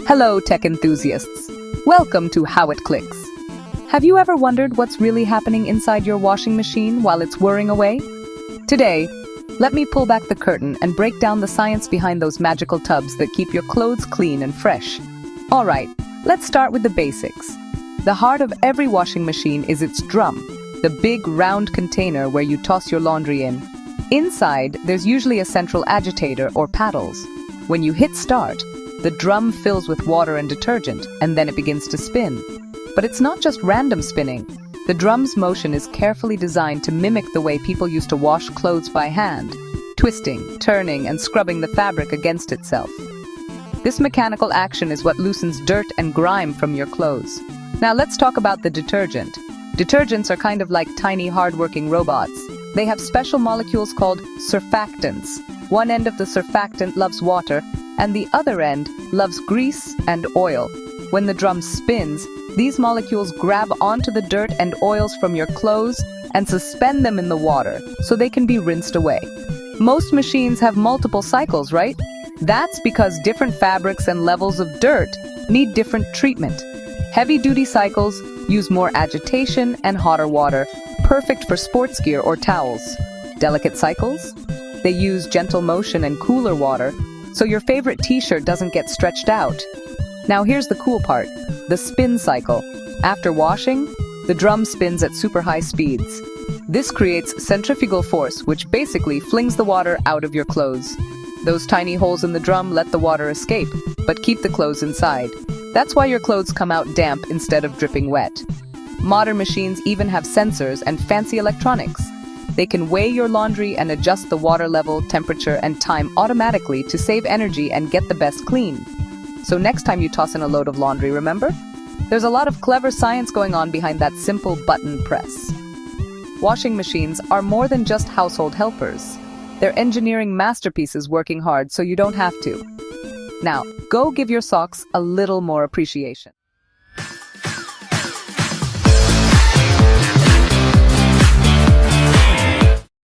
Hello, tech enthusiasts. Welcome to HowitKlics. Have you ever wondered what's really happening inside your washing machine while it's whirring away? Today, let me pull back the curtain and break down the science behind those magical tubs that keep your clothes clean and fresh. All right, let's start with the basics. The heart of every washing machine is its drum, the big round container where you toss your laundry in. Inside, there's usually a central agitator or paddles. When you hit start, the drum fills with water and detergent, and then it begins to spin. But it's not just random spinning. The drum's motion is carefully designed to mimic the way people used to wash clothes by hand, twisting, turning, and scrubbing the fabric against itself. This mechanical action is what loosens dirt and grime from your clothes. Now let's talk about the detergent. Detergents are kind of like tiny, hard-working robots. They have special molecules called surfactants. One end of the surfactant loves water, and the other end loves grease and oil. When the drum spins, these molecules grab onto the dirt and oils from your clothes and suspend them in the water so they can be rinsed away. Most machines have multiple cycles, right? That's because different fabrics and levels of dirt need different treatment. Heavy-duty cycles use more agitation and hotter water, perfect for sports gear or towels. Delicate cycles? They use gentle motion and cooler water, so your favorite t-shirt doesn't get stretched out. Now here's the cool part, the spin cycle. After washing, the drum spins at super high speeds. This creates centrifugal force, which basically flings the water out of your clothes. Those tiny holes in the drum let the water escape, but keep the clothes inside. That's why your clothes come out damp instead of dripping wet. Modern machines even have sensors and fancy electronics. They can weigh your laundry and adjust the water level, temperature, and time automatically to save energy and get the best clean. So next time you toss in a load of laundry, remember? There's a lot of clever science going on behind that simple button press. Washing machines are more than just household helpers. They're engineering masterpieces working hard so you don't have to. Now, go give your socks a little more appreciation.